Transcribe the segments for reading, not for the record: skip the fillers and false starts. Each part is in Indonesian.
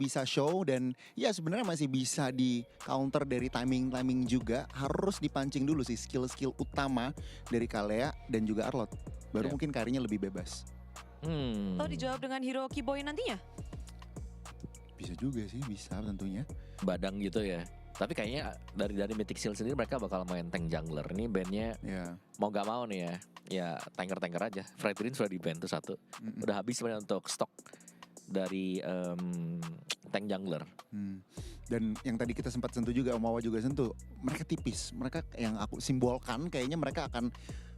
bisa show dan ya sebenarnya masih bisa di counter dari timing juga. Harus dipancing dulu sih skill-skill utama dari Kalea dan juga Arlot. Baru Ya. mungkin karirnya lebih bebas. Atau dijawab dengan hero Keyboy nantinya? Bisa juga sih, bisa tentunya. Badang gitu ya. Tapi kayaknya dari Mythic Seal sendiri mereka bakal main tank jungler. Ini bandnya Ya. mau gak mau nih ya tanker aja. Fredrin sudah di-ban tuh satu. Udah habis sebenarnya untuk stok dari tank jungler. Dan yang tadi kita sempat sentuh juga, Om Wawa juga sentuh, mereka tipis. Mereka yang aku simbolkan kayaknya mereka akan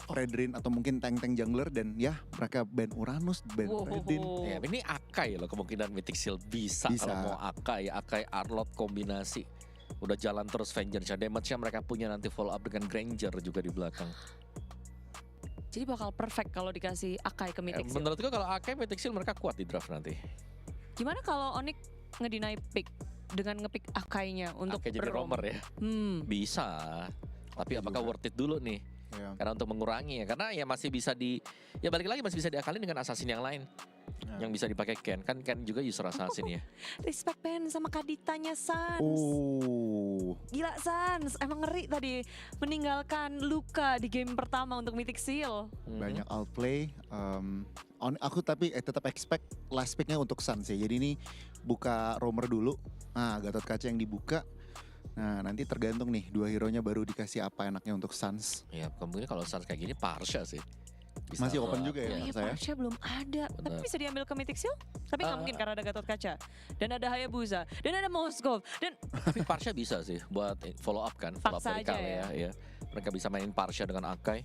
Fredrin atau mungkin tank-tank jungler dan ya mereka ban Uranus, ban Fredrin. Ya, ini Akai loh kemungkinan Mythic Seal bisa. Bisa. Kalau mau Akai Arlot kombinasi. Udah jalan terus Vengeance-nya, damage-nya mereka punya nanti follow up dengan Granger juga di belakang. Jadi bakal perfect kalau dikasih Akai ke Mythic Seal. Menurut gue kalau Akai Mythic Seal mereka kuat di draft nanti. Gimana kalau Onyx ngedeny pick dengan ngepick Akainya untuk Akai jadi roamer ya? Bisa. Tapi apakah worth it dulu nih? Ya. Karena untuk mengurangi ya, karena ya masih bisa ya balik lagi masih bisa diakalin dengan assassin yang lain. Yang bisa dipakai Ken, kan Ken juga user assassin ya. Respect Ben sama Kaditanya Sans. Gila Sans, emang ngeri tadi meninggalkan luka di game pertama untuk Mythic Seal. Banyak outplay. Aku tapi tetap expect last picknya untuk Suns ya. Jadi ini buka roamer dulu. Nah, Gatot Kaca yang dibuka. Nah, nanti tergantung nih dua hero-nya baru dikasih apa enaknya untuk Suns. Ya kemungkinan kalau Suns kayak gini Parsha sih. Bisa Masih open juga ya, Oh iya, saya. Parsha belum ada. Tapi Benar. bisa diambil ke Mythic Seal? Tapi nggak mungkin karena ada Gatot Kaca. Dan ada Hayabusa. Dan ada Moskov. Dan Tapi Parsha bisa sih buat follow up kan, follow up Paksa dari aja Kalea ya. Mereka bisa mainin Parsha dengan Akai,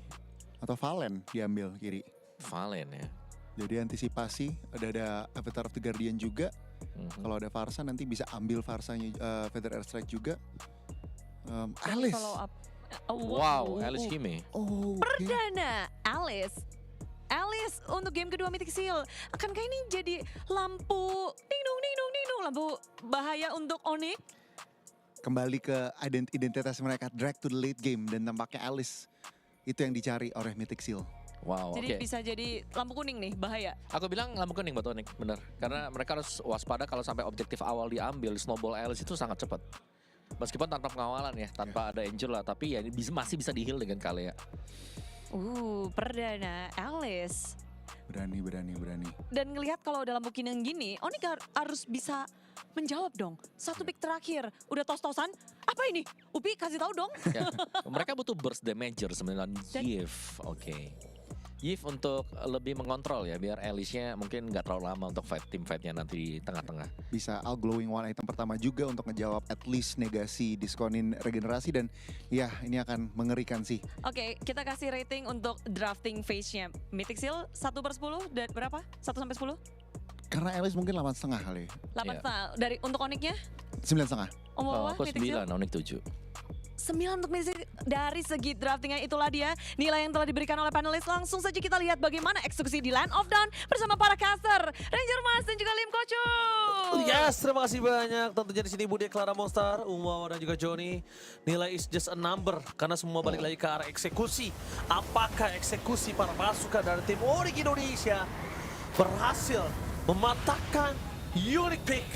Atau Valen diambil kiri. Valen ya. Jadi antisipasi, ada Avatar of the Guardian juga. Kalau ada Farsa nanti bisa ambil Farsanya Feather Airstrike juga. Alice. follow up. Wow, Alice Hime. Oh, Perdana, Alice. Alice untuk game kedua Mythic Seal. Akankah ini jadi lampu ding dong, lampu bahaya untuk Onyx? kembali ke identitas mereka, drag to the late game dan tampaknya Alice itu yang dicari oleh Mythic Seal. Wow, Jadi oke. bisa jadi lampu kuning nih, bahaya. Aku bilang lampu kuning buat Onyx, bener. Karena mereka harus waspada kalau sampai objektif awal diambil, snowball Alice itu sangat cepat. Meskipun tanpa pengawalan ya, tanpa ada Angel lah, tapi ya ini masih bisa di-heal dengan Kalea. Perdana, Alice. Berani. Dan ngelihat kalau dalam bukinan gini, Onyx harus bisa menjawab dong. Satu pick terakhir, udah tos-tosan. Apa ini? Upi kasih tahu dong. Ya, mereka butuh burst damager sebenarnya Yif. Oke. Yif untuk lebih mengontrol ya, biar Alice-nya mungkin nggak terlalu lama untuk team fight-nya nanti di tengah-tengah. Bisa all glowing one item pertama juga untuk ngejawab at least negasi diskonin regenerasi dan ya ini akan mengerikan sih. Oke, kita kasih rating untuk drafting phase-nya. Mythic Seal 1/10 dan berapa? 1 sampai 10? Karena Alice mungkin 8,5 kali. 8 dari untuk Onyx-nya? 9,5. Wah, Aku Mythic Seal? 9, Onyx 7. 9 untuk Mythic. Dari segi draftingnya itulah dia nilai yang telah diberikan oleh panelis. Langsung saja kita lihat bagaimana eksekusi di Land of Dawn bersama para caster Ranger Mas dan juga Lim Kocu. Yes, terima kasih banyak. Tentunya di sini Budi, Clara Monster, Umawa dan juga Joni. Nilai is just a number karena semua balik lagi ke arah eksekusi. Apakah eksekusi para pasukan dari tim Onyx Indonesia berhasil mematahkan unique pick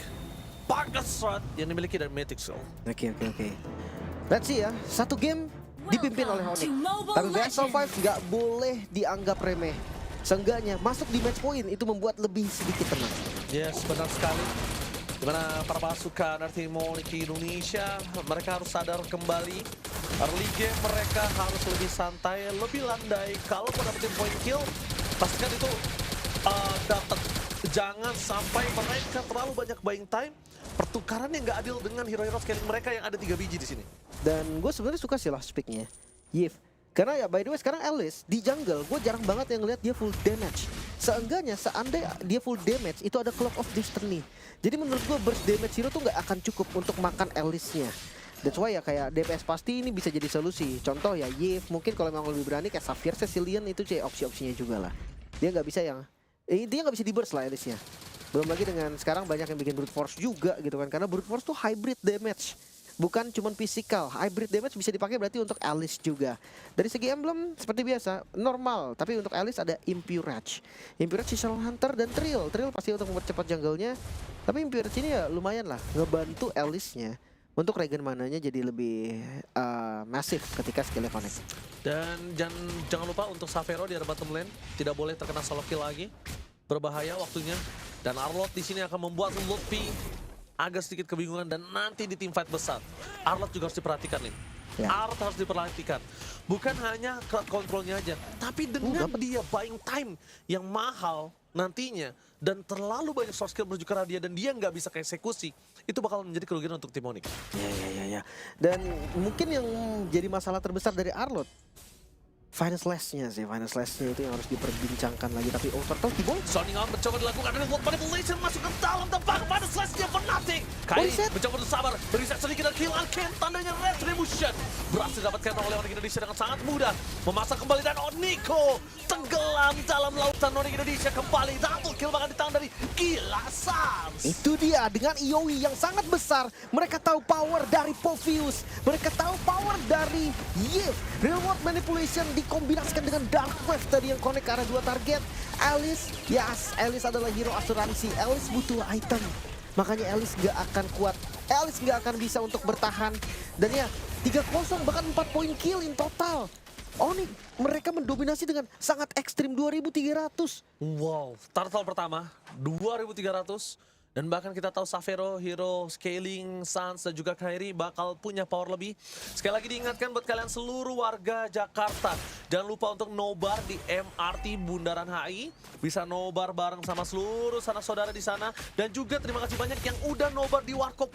Pagas Strat yang dimiliki dari Mythic Seal? Oke. Let's see ya, satu game dipimpin oleh Onyx. Tapi best of 5 nggak boleh dianggap remeh. Seenggaknya masuk di match point itu membuat lebih sedikit tenang. Yes, benar sekali. Dimana para pasukan dari tim Onyx Indonesia, mereka harus sadar kembali. Early game mereka harus lebih santai, lebih landai. Kalau mau dapetin point kill, pastikan itu dapat. Jangan sampai mereka terlalu banyak buying time. Pertukaran yang nggak adil dengan hero-hero scaling mereka yang ada 3 biji di sini. Dan gue sebenarnya suka sih last picknya Yif. Karena ya by the way sekarang Alice di jungle gue jarang banget yang ngeliat dia full damage. Seenggaknya seandainya dia full damage itu ada Clock of Destiny. Jadi menurut gue burst damage hero tuh nggak akan cukup untuk makan Alice-nya. That's why ya kayak DPS pasti ini bisa jadi solusi. Contoh ya Yif mungkin kalau memang lebih berani kayak Sapphire Cecilian itu opsi-opsinya juga lah. Dia nggak bisa yang dia nggak bisa di burst lah Alice-nya. Belum lagi dengan sekarang banyak yang bikin brute force juga gitu kan. Karena brute force tuh hybrid damage. bukan cuman fisikal. Hybrid damage bisa dipakai berarti untuk Alice juga. Dari segi emblem seperti biasa normal, tapi untuk Alice ada Impurage. Impurage, Shadow Hunter dan Trill. Trill pasti untuk mempercepat jungle-nya. Tapi Impurage ini ya lumayan lah ngebantu Alice-nya untuk regen mananya jadi lebih masif ketika skillnya connect. Dan jangan lupa untuk Savero di area bottom lane tidak boleh terkena solo kill lagi. Berbahaya waktunya. Dan Arlott di sini akan membuat Lutfi agak sedikit kebingungan dan nanti di team fight besar. Arlott juga harus diperhatikan nih. Ya. Arlott harus diperhatikan. Bukan hanya crowd controlnya aja, tapi dengan dia buying time yang mahal nantinya dan terlalu banyak source skill menuju ke arah dia dan dia nggak bisa keeksekusi, itu bakal menjadi kerugian untuk tim Onyx. Ya. Dan mungkin yang jadi masalah terbesar dari Arlott Final Slash-nya sih, Final Slash-nya itu yang harus diperbincangkan lagi. Tapi Turtle Keyboy Zoning out mencoba dilakukan dengan World Manipulation masuk ke dalam tempat pada slash-nya for nothing. Kairi Reset. mencoba untuk sabar, beriset sedikit dan kill Ken, tandanya Retribution. Berhasil didapatkan oleh Onyx Indonesia dengan sangat mudah. Memasang kembali dan Oniko tenggelam dalam lautan Onyx Indonesia kembali. Double kill bahkan di tangan dari Gila Sans. itu dia dengan IOE yang sangat besar. Mereka tahu power dari Povius, mereka tahu power dari Yves. Real World Manipulation dikombinasikan dengan Dark Wave tadi yang connect ke arah 2 target. Alice, yes, Alice adalah hero asuransi. Alice butuh item, makanya Alice gak akan kuat. Alice gak akan bisa untuk bertahan. Dan ya 3-0 bahkan 4 poin kill in total. Onyx mereka mendominasi dengan sangat ekstrim 2300. Wow, turtle pertama 2300. Dan bahkan kita tahu Savero, Hero, Scaling, Sans, dan juga Kairi bakal punya power lebih. Sekali lagi diingatkan buat kalian seluruh warga Jakarta. Jangan lupa untuk nobar di MRT Bundaran HI. Bisa nobar bareng sama seluruh sanak saudara di sana. Dan juga terima kasih banyak yang udah nobar di Warkop.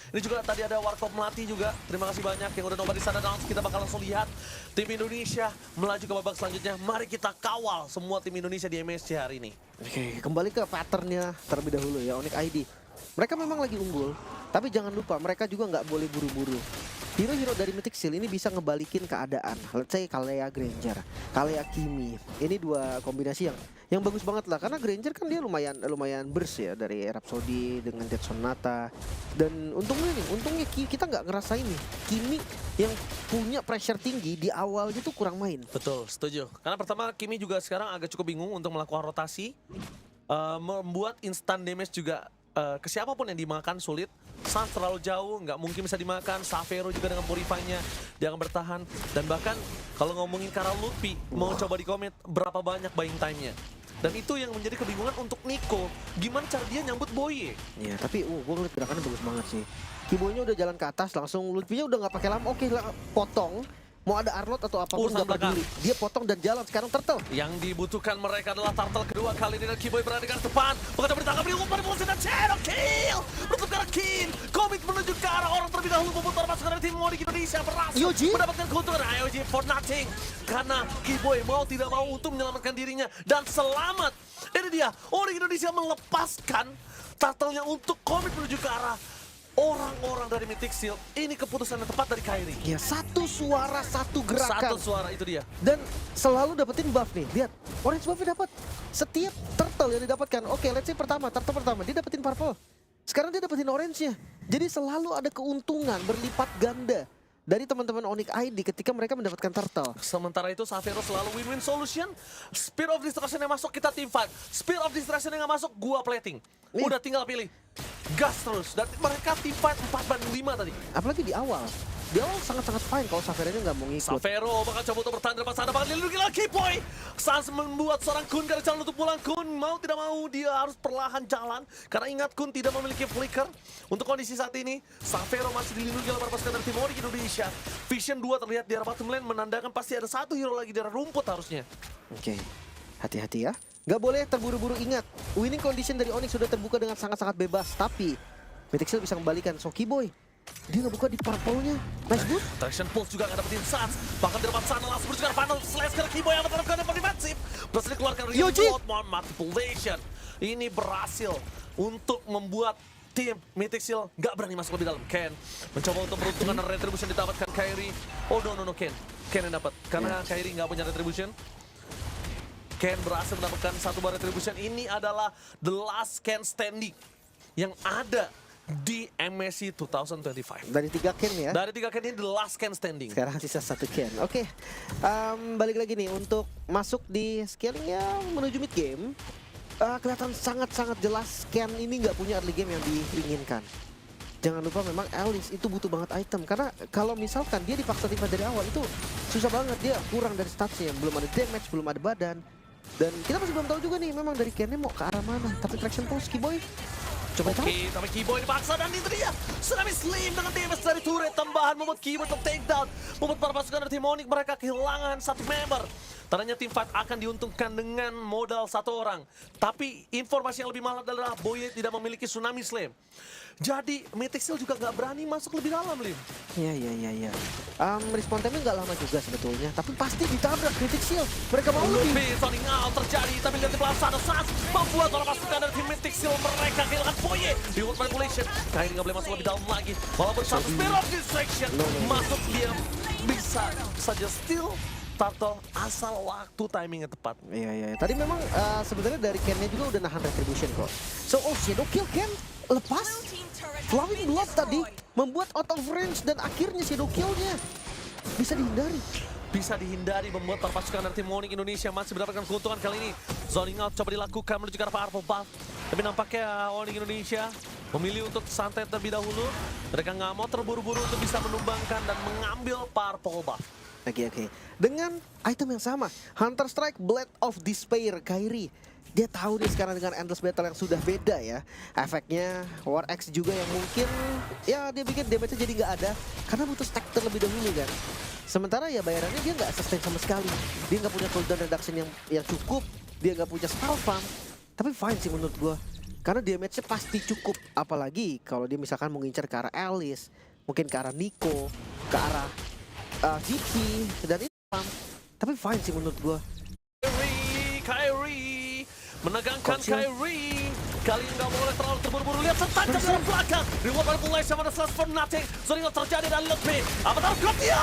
Ini juga tadi ada Warkop Melati juga. Terima kasih banyak yang udah nobar di sana. Dan kita bakal langsung lihat tim Indonesia melaju ke babak selanjutnya. Mari kita kawal semua tim Indonesia di MSC hari ini. Oke, kembali ke patternnya terlebih dahulu ya, Onyx ID. Mereka memang lagi unggul, tapi jangan lupa mereka juga nggak boleh buru-buru. Hero-hero dari Mythic Seal ini bisa ngebalikin keadaan. Let's say Kalea Granger, Kalea Kimi. Ini dua kombinasi yang bagus banget lah. Karena Granger kan dia lumayan burst ya dari Rhapsody dengan Dead Sonata. Dan untungnya kita nggak ngerasain nih Kimi yang punya pressure tinggi di awalnya tuh kurang main. Betul, setuju. Karena pertama Kimi juga sekarang agak cukup bingung untuk melakukan rotasi. Membuat instant damage juga ke siapapun yang dimakan sulit. Sans terlalu jauh, nggak mungkin bisa dimakan. Savero juga dengan Purify-nya, dia akan bertahan. Dan bahkan kalau ngomongin Karel Lutfi, mau coba di-commit berapa banyak buying time-nya. Dan itu yang menjadi kebingungan untuk Nico. Gimana cara dia nyambut Boye? Iya, tapi gue ngeliat gerakannya bagus banget sih. Kiboynya udah jalan ke atas, langsung Lutfi-nya udah nggak pakai lama. Oke, potong. Mau ada Arlott atau apapun Urusan nggak peduli. Dia potong dan jalan sekarang Turtle. Yang dibutuhkan mereka adalah turtle kedua kali ini dan Kiboy berada di garis depan. Bekerja ditangkap di umpan evolusi dan Shadow Kill. Menutup ke arah Kin. Komit menuju ke arah orang terlebih dahulu memutar masuk dari tim Onyx Indonesia berhasil Yoji mendapatkan keuntungan IOG for nothing. Karena Kiboy mau tidak mau untuk menyelamatkan dirinya dan selamat. Ini dia Onyx Indonesia melepaskan turtle-nya untuk komit menuju ke arah orang-orang dari Mythic Seal. Ini keputusan yang tepat dari Kairi. Ya, satu suara, satu gerakan. Satu suara itu dia. Dan selalu dapetin buff nih. Lihat, orange buff-nya dapat. Setiap turtle yang didapatkan. Oke, let's say turtle pertama dia dapetin purple. Sekarang dia dapetin orange-nya. Jadi selalu ada keuntungan berlipat ganda dari teman-teman Onyx ID ketika mereka mendapatkan turtle. Sementara itu Savero selalu win-win solution. Spear of Destruction yang masuk kita team fight. Spear of Destruction yang nggak masuk gua plating. Udah tinggal pilih. Gas terus. Dan mereka team fight 4-5 tadi. Apalagi di awal. Di awal sangat-sangat fine kalau Savero ini nggak mau ngikut. Savero bakal coba untuk bertahan depan sana. Bakal dilindungi lagi Boy. Sans membuat seorang Kun ke jalan untuk pulang. Kun mau tidak mau dia harus perlahan jalan. Karena ingat Kun tidak memiliki flicker. Untuk kondisi saat ini Savero masih dilindungi oleh para pasukan dari tim Onyx Indonesia. Vision 2 terlihat di arah bottom lane menandakan pasti ada satu hero lagi di arah rumput harusnya. Oke, hati-hati ya. Nggak boleh terburu-buru, ingat. Winning condition dari Onyx sudah terbuka dengan sangat-sangat bebas. Tapi Mythic Seal bisa kembalikan. So Kiboy, dia nggak buka di purple-nya. Nice boost. Traction Pulse juga nggak dapetin Sans. Bahkan di depan sana langsung berjuang final slash ke Kiboy yang menerapkan yang defensif. Berhasil dikeluarkan Yoji. Real Manipulation. Ini berhasil untuk membuat tim Mythic Seal nggak berani masuk lebih dalam. Ken mencoba untuk peruntungan dan retribution didapatkan Kairi. Oh no, Ken yang dapat. Karena Kairi nggak punya retribution. Ken berhasil mendapatkan satu bar retribution. Ini adalah the last Ken standing yang ada di MSC 2025. Dari 3 can ya. Dari 3 can ini the last can standing. Sekarang sisa 1 can. Oke, balik lagi nih untuk masuk di skillnya menuju mid game. Kelihatan sangat-sangat jelas Ken ini nggak punya early game yang diinginkan. Jangan lupa memang Alice itu butuh banget item. Karena kalau misalkan dia dipaksa timpa dari awal itu susah banget. Dia kurang dari statsnya. Belum ada damage, belum ada badan. Dan kita masih belum tahu juga nih memang dari Kennya mau ke arah mana. Tapi traction pulse Kiboy coba tahu. Oke, tapi Kiboy dipaksa dan itu dia Tsunami Slim dengan damage dari turret tambahan membuat Kiboy untuk takedown, membuat para pasukan dari tim Onyx mereka kehilangan 1 member. Tadinya tim fight akan diuntungkan dengan modal 1 orang, tapi informasi yang lebih mahal adalah Boye tidak memiliki Tsunami Slam. Jadi Mythic Seal juga nggak berani masuk lebih dalam, Lim. Iya. Respawn time-nya nggak lama juga sebetulnya, tapi pasti ditabrak Mythic Seal. Mereka mau lebih. Lebih Sonic Out terjadi, tapi lihat di belakang sana Sans membuat para pasukan dari tim Mythic Seal mereka kehilangan Boye. Reward manipulation, kali ini nggak boleh masuk lebih dalam lagi. Walaupun satu Spear of Distraction masuk, dia bisa saja steal turtle asal waktu timingnya tepat. Iya. Tadi memang sebenarnya dari Ken-nya juga udah nahan retribution kok. So, Shadow Kill Ken lepas. Flaming Blood tadi membuat out of range dan akhirnya Shadow Kill-nya bisa dihindari. Bisa dihindari, membuat para pasukan dari tim Onyx Indonesia masih mendapatkan keuntungan kali ini. Zoning out coba dilakukan menuju ke arah Purple Buff. Tapi nampaknya Onyx Indonesia memilih untuk santai terlebih dahulu. Mereka nggak mau terburu-buru untuk bisa menumbangkan dan mengambil Purple Buff. Oke. Dengan item yang sama, Hunter Strike Blade of Despair Kairi. Dia tahu nih sekarang dengan Endless Battle yang sudah beda ya. Efeknya War X juga yang mungkin ya dia bikin damage-nya jadi nggak ada karena butuh stack terlebih dahulu kan. Sementara ya bayarannya dia nggak sustain sama sekali. Dia nggak punya cooldown reduction yang cukup. Dia nggak punya spell farm. Tapi fine sih menurut gua. Karena damage-nya pasti cukup. Apalagi kalau dia misalkan mengincar ke arah Alice, mungkin ke arah Nico, ke arah GP dan itu farm. Tapi fine sih menurut gua. Kairi menegangkan Kairi. Kali ini nggak boleh terlalu terburu-buru. Lihat tertancap dalam belakang. Reward manipulation pada slash for nothing. Zoning terjadi dan Lutfi. Apa tahu klub dia?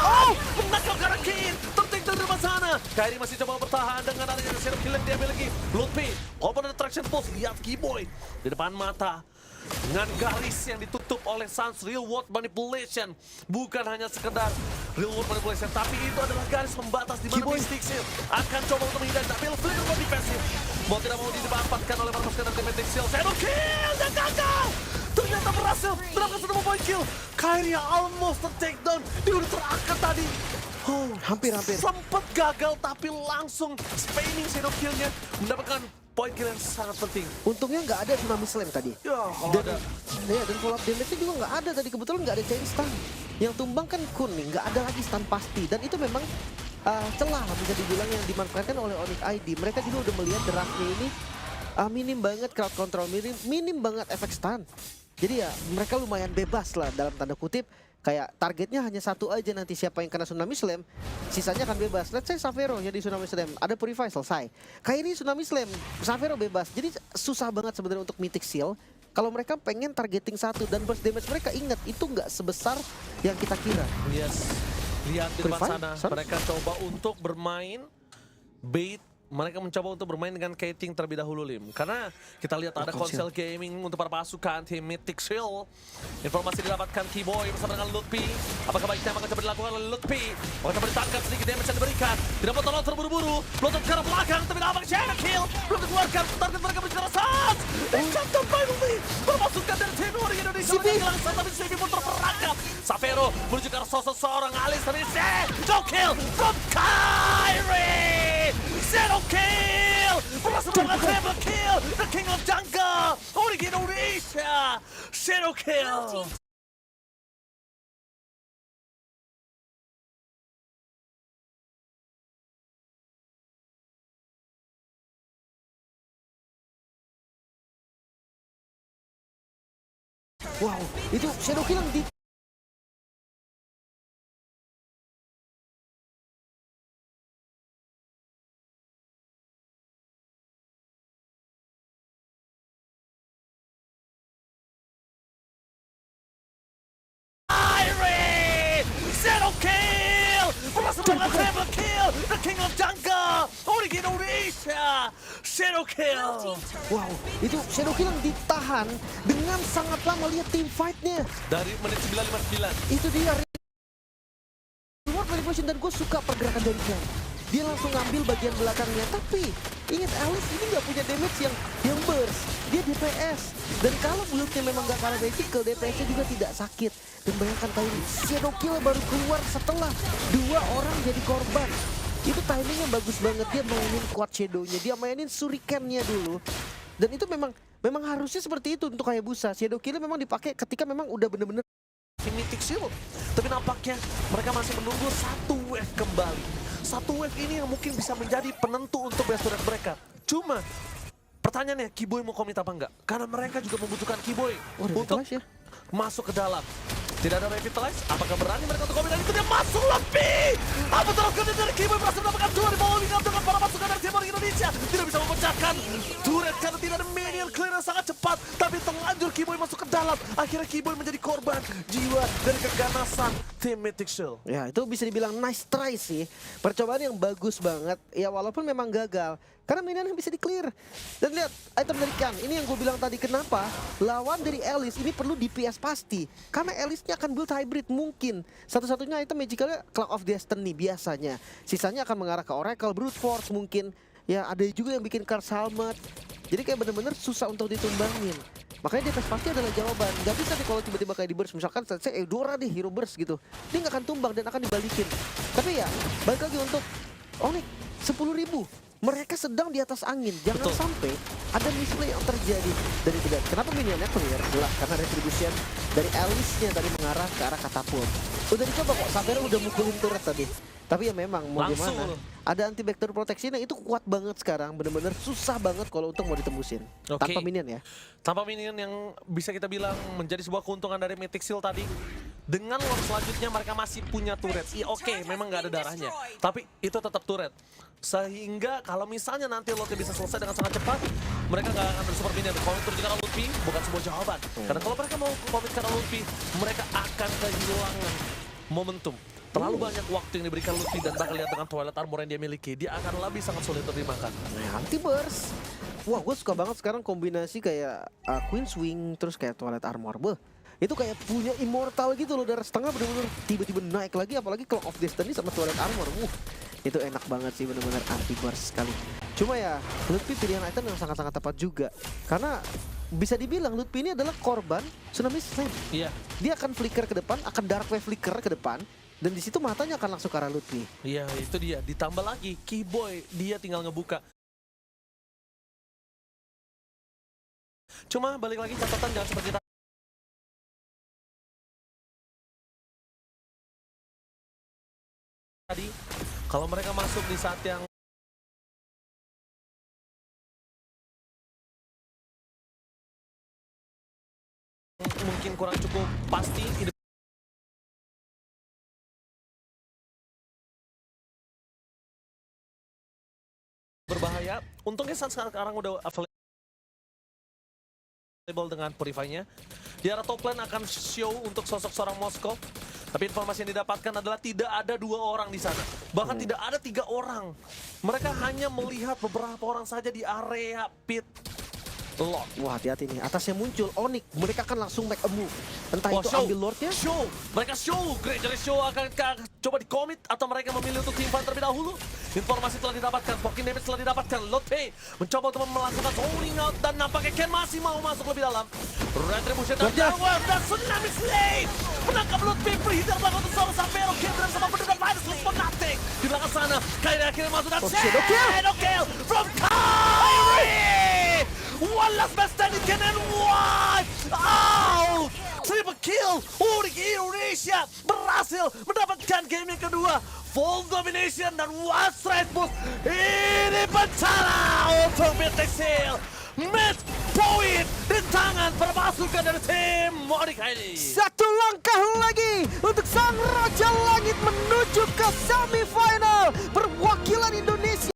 Menangkap Karakin. Tertik dari rumah sana. Kairi masih coba bertahan dengan adanya Shadow Kill yang dia miliki. Lutfi. Walaupun ada traction pulse. Lihat Kiboy di depan mata. Dengan garis yang ditutup oleh Sans Real World Manipulation. Bukan hanya sekedar Real World Manipulation, tapi itu adalah garis pembatas di mana Mystic Seal akan coba untuk menghindari, tapi Flicker defensif. Mau tidak mau didapatkan oleh para pasukan dari Mystic Seal. Shadow Kill dan gagal. Ternyata berhasil mendapatkan 1 point kill. Kairi almost take down. Dia udah terangkat tadi. Hampir. Sempat gagal tapi langsung spamming Shadow Kill-nya mendapatkan point kill yang sangat penting. Untungnya nggak ada Tsunami Slam tadi. Ya, Dan follow-up damage-nya juga nggak ada tadi. Kebetulan nggak ada chain stun. Yang tumbang kan kuning, nggak ada lagi stun pasti. Dan itu memang celah bisa dibilang yang dimanfaatkan oleh Onyx ID. Mereka juga udah melihat draftnya ini minim banget crowd control, minim banget efek stun. Jadi ya mereka lumayan bebas lah dalam tanda kutip. Kayak targetnya hanya 1 aja, nanti siapa yang kena Tsunami Slam, sisanya akan bebas. Let's say Savero jadi Tsunami Slam, ada Purify selesai. Kairi Tsunami Slam, Savero bebas. Jadi susah banget sebenarnya untuk Mythic Seal. Kalau mereka pengen targeting 1 dan burst damage mereka, ingat itu nggak sebesar yang kita kira. Yes, lihat di depan Purify? sana, mereka coba untuk bermain bait. Mereka mencoba untuk bermain dengan Kating terlebih dahulu, Lim. Karena kita lihat ada konsel gaming untuk para pasukan tim Mythic Seal. Informasi didapatkan Kiboy bersama dengan Lutfi. Apakah baiknya akan coba dilakukan oleh Lutfi? Apakah coba ditangkap sedikit damage yang diberikan? Tidak mau terlalu terburu-buru. Meloncat ke arah belakang, tapi dapat Shadow Kill. Belum dikeluarkan, target mereka menuju ke arah Sans. Dicatat finally. Perpasukan dari tim Onyx Indonesia hilang Sans, tapi CB pun terperangkap. Savero menuju ke arah sosok seorang Alice, tapi Shadow Kill from Kairi. Shadow Kill! Berhasil melakukan triple kill! The King of Jungle! Onyx Indonesia! Shadow Kill! Wow, itu Shadow Kill yang di Shadow Kill! Berhasil melakukan triple kill! The King of Jungle! Onyx Moniki Indonesia. Shadow kill. Wow, itu Shadow Kill yang ditahan dengan sangat lama. Lihat team fight-nya. Dari menit 9:59. Itu dia reward manipulation, dan gue suka pergerakan dari Ken. Dia langsung ngambil bagian belakangnya, tapi ingat Alice ini nggak punya damage yang burst. Dia DPS, dan kalau build-nya memang nggak kalah vertical, DPS-nya juga tidak sakit. Dan bayangkan kali ini Shadow Kill baru keluar setelah 2 orang jadi korban. Itu timingnya bagus banget, dia mainin Quad Shadow-nya, dia mainin Shuriken-nya dulu. Dan itu memang harusnya seperti itu untuk Hayabusa. Shadow Kill memang dipakai ketika memang udah bener-bener Mythic Shield. Tapi nampaknya mereka masih menunggu satu wave kembali. Satu wave ini yang mungkin bisa menjadi penentu untuk best turret mereka. Cuma pertanyaannya, Kiboy mau komit apa enggak? Karena mereka juga membutuhkan Kiboy untuk ya. masuk ke dalam. Tidak ada revitalize, apakah berani mereka untuk komit? Dan itu dia masuk lebih. Apa terus dari Kiboy berhasil mendapatkan 2 di bawah lingkar dengan para pasukan dari tim Indonesia. Tidak bisa memecahkan turret karena tidak ada minion clear yang sangat cepat. Tapi terlanjur Kiboy masuk ke dalam. Akhirnya Kiboy menjadi korban jiwa dari keganasan tim Mythic Shield. Ya, itu bisa dibilang nice try sih. Percobaan yang bagus banget. Ya, walaupun memang gagal. Karena minionnya bisa di-clear. Dan lihat, item dari Khan. Ini yang gue bilang tadi, kenapa lawan dari Alice ini perlu DPS pasti. Karena Alice-nya akan build hybrid mungkin. Satu-satunya item magicalnya Clock of Destiny biasanya. Sisanya akan mengarah ke Oracle, Brute Force mungkin. Ya, ada juga yang bikin Curse Helmet. Jadi kayak bener-bener susah untuk ditumbangin. Makanya DPS pasti adalah jawaban. Gak bisa nih kalau tiba-tiba kayak di burst. Misalkan saya Eudora deh, hero burst gitu. Dia gak akan tumbang dan akan dibalikin. Tapi ya, balik lagi untuk Onyx, 10.000. Mereka sedang di atas angin. Jangan Betul. sampai ada misplay yang terjadi. Dan itu dan kenapa minionnya clear? Jelas karena retribution dari Alice-nya tadi mengarah ke arah katapult. Udah dicoba kok, Sabera udah mukulin turret tadi. Tapi ya memang mau Langsung gimana? loh. Ada anti-vector protection itu kuat banget sekarang. Bener-bener susah banget kalau untuk mau ditembusin. Oke. Tanpa minion ya. Tanpa minion yang bisa kita bilang menjadi sebuah keuntungan dari Mythic Shield tadi. Dengan lord selanjutnya mereka masih punya turret. Iya oke, memang nggak ada darahnya. Tapi itu tetap turret. Sehingga kalau misalnya nanti lordnya bisa selesai dengan sangat cepat, mereka nggak akan ada super minion. Komit terus karena Lutfi bukan sebuah jawaban. Karena kalau mereka mau komit karena Lutfi, mereka akan kehilangan momentum. Terlalu banyak waktu yang diberikan Lutfi dan bakal lihat dengan Twilight Armor yang dia miliki. Dia akan lebih sangat sulit terdimakan. Anti burst. Wah, gue suka banget sekarang kombinasi kayak Queen Swing terus kayak Twilight Armor. Beuh, itu kayak punya immortal gitu loh, darah setengah bener-bener tiba-tiba naik lagi, apalagi Clock of Destiny sama Twilight Armor. Itu enak banget sih, bener-bener anti burst sekali. Cuma ya, Lutfi pilihan item yang sangat-sangat tepat juga. Karena bisa dibilang Lutfi ini adalah korban Tsunami Slam. Iya. Dia akan flicker ke depan, akan Dark Wave flicker ke depan. Dan di situ matanya akan langsung ke arah Lutfi. Iya, itu dia. Ditambah lagi, Kiboy, dia tinggal ngebuka. Cuma balik lagi catatan jangan seperti tadi. Kalau mereka masuk di saat yang mungkin kurang cukup pasti, berbahaya. Untungnya saat sekarang udah available dengan Purify-nya. Di arah top lane akan show untuk sosok seorang Moskov. Tapi informasi yang didapatkan adalah tidak ada 2 orang di sana. Bahkan tidak ada 3 orang. Mereka hanya melihat beberapa orang saja di area pit Lord. Wah, hati-hati nih. Atasnya muncul Onyx. Mereka akan langsung make a move. Entah Wah, itu show. ambil Lordnya. Show. Mereka show. Great dari show akan coba di-commit atau mereka memilih untuk team fight terlebih dahulu. Informasi telah didapatkan. Poking damage telah didapatkan. Lotpe mencoba untuk melakukan zoning out dan nampaknya Ken masih mau masuk lebih dalam. Retribution dan Downward dan Tsunami Slave menangkap Lotpe. Prehitter belakang untuk seorang Sabero. Ken dan sama penduduk Virus List for nothing. Di belakang sana, Kairi akhirnya masuk dan Shadow Kill from Kairi. One last man standing can and wipe out. Triple kill. Urik Indonesia berhasil mendapatkan game yang kedua. Full domination dan one straight boost. Ini bencana untuk Mythic Shield. Match point di tangan para pasukan dari tim Monica ini. Satu langkah lagi untuk sang Raja Langit menuju ke semifinal.